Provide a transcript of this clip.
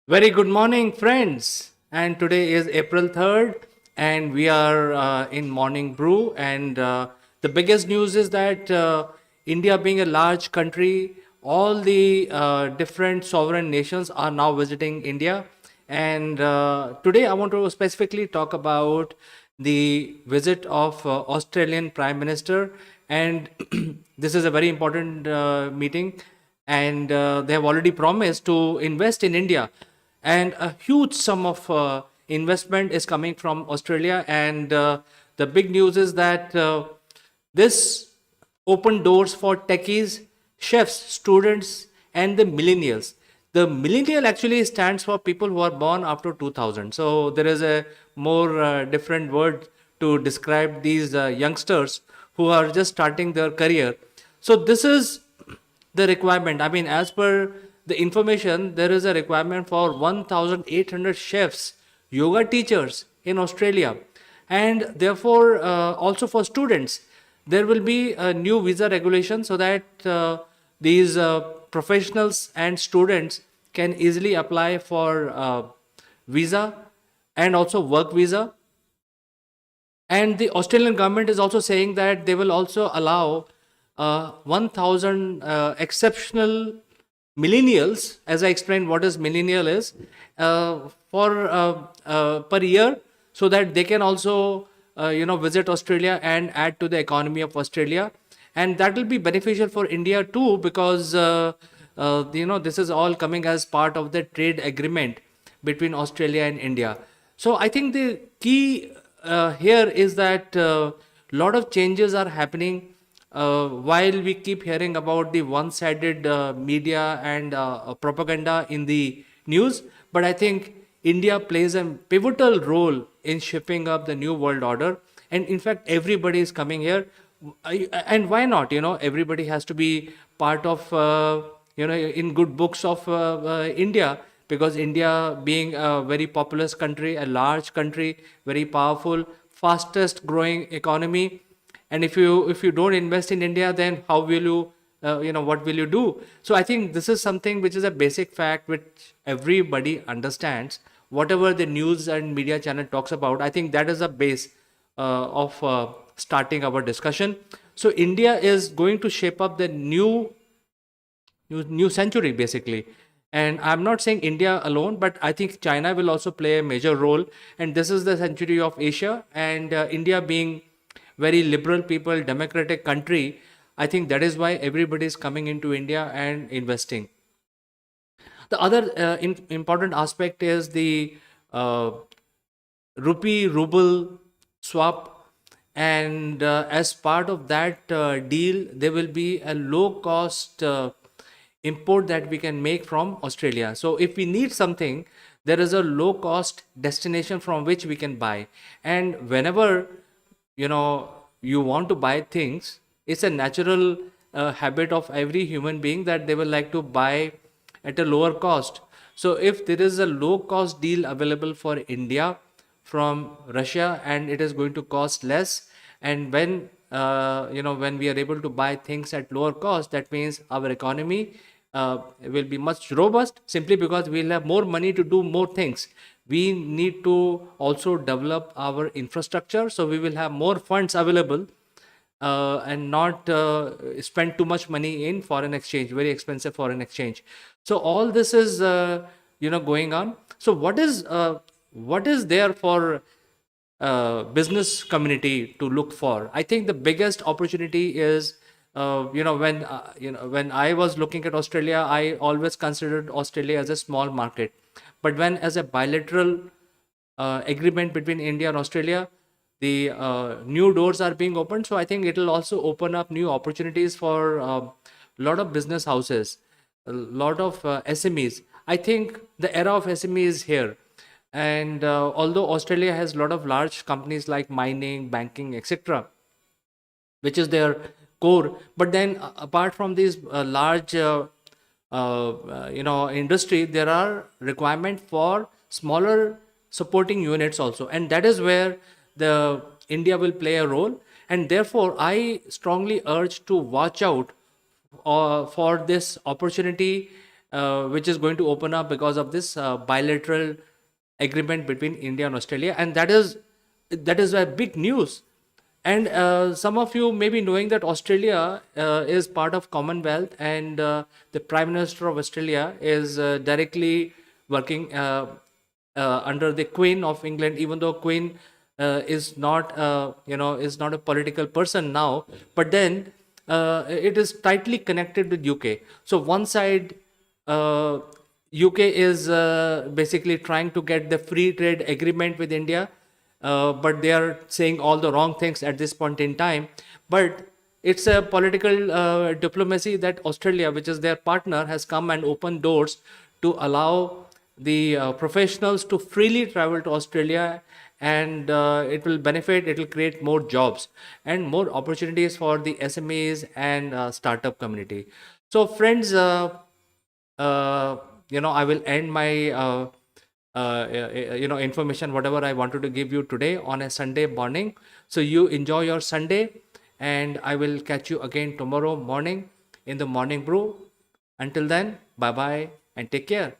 Very good morning, friends. And today is April 3rd, and we are in Morning Brew. And the biggest news is that India, being a large country, all the different sovereign nations are now visiting India. And today, I want to specifically talk about the visit of Australian Prime Minister. And this is a very important meeting, and they have already promised to invest in India, and a huge sum of investment is coming from Australia. And the big news is that this opened doors for techies, chefs, students, and the millennials. The millennial actually stands for people who are born after 2000. So there is a more different word to describe these youngsters who are just starting their career. So this is the requirement. I mean, as per the information, there is a requirement for 1,800 chefs, yoga teachers in Australia, and therefore also for students. There will be a new visa regulation so that these professionals and students can easily apply for visa and also work visa. And the Australian government is also saying that they will also allow 1,000 exceptional millennials, as I explained what is millennial is, for per year, so that they can also visit Australia and add to the economy of Australia. And that will be beneficial for India too, because this is all coming as part of the trade agreement between Australia and India. So I think the key here is that a lot of changes are happening. While we keep hearing about the one-sided media and propaganda in the news, but I think India plays a pivotal role in shaping up the new world order. And in fact, everybody is coming here. And why not? Everybody has to be part of, in good books of India, because India, being a very populous country, a large country, very powerful, fastest growing economy. And if you don't invest in India, then how will you, what will you do? So I think this is something which is a basic fact which everybody understands. Whatever the news and media channel talks about, I think that is a base of starting our discussion. So India is going to shape up the new century, basically. And I'm not saying India alone, but I think China will also play a major role. And this is the century of Asia, and India being very liberal people, democratic country, I think that is why everybody is coming into India and investing. The other important aspect is the uh, rupee ruble swap. And as part of that deal, there will be a low cost import that we can make from Australia. So if we need something, there is a low cost destination from which we can buy. And whenever you want to buy things, it's a natural habit of every human being that they will like to buy at a lower cost. So if there is a low cost deal available for India from Russia, and it is going to cost less, and when we are able to buy things at lower cost, that means our economy will be much robust, simply because we'll have more money to do more things. We need to also develop our infrastructure, so we will have more funds available, and not spend too much money in foreign exchange, very expensive foreign exchange. So all this is going on. So what is there for business community to look for? I think the biggest opportunity is, when I was looking at Australia, I always considered Australia as a small market. But when, as a bilateral agreement between India and Australia, the new doors are being opened. So I think it will also open up new opportunities for a lot of business houses, a lot of SMEs. I think the era of SME is here. And although Australia has a lot of large companies like mining, banking, etc., which is their core, but then apart from these large industry, there are requirement for smaller supporting units also, and that is where the India will play a role. And therefore I strongly urge to watch out for this opportunity, which is going to open up because of this bilateral agreement between India and Australia, and that is a big news. And some of you may be knowing that Australia is part of Commonwealth, and the Prime Minister of Australia is directly working under the Queen of England, even though Queen is not, is not a political person now, but then it is tightly connected with UK. So one side, UK is basically trying to get the free trade agreement with India, but they are saying all the wrong things at this point in time. But it's a political diplomacy that Australia, which is their partner, has come and opened doors to allow the professionals to freely travel to Australia, and it will benefit, it will create more jobs and more opportunities for the SMEs and startup community. So, friends, uh, I will end my information, whatever I wanted to give you today on a Sunday morning. So you enjoy your Sunday, and I will catch you again tomorrow morning in the morning brew. Until then, bye bye and take care.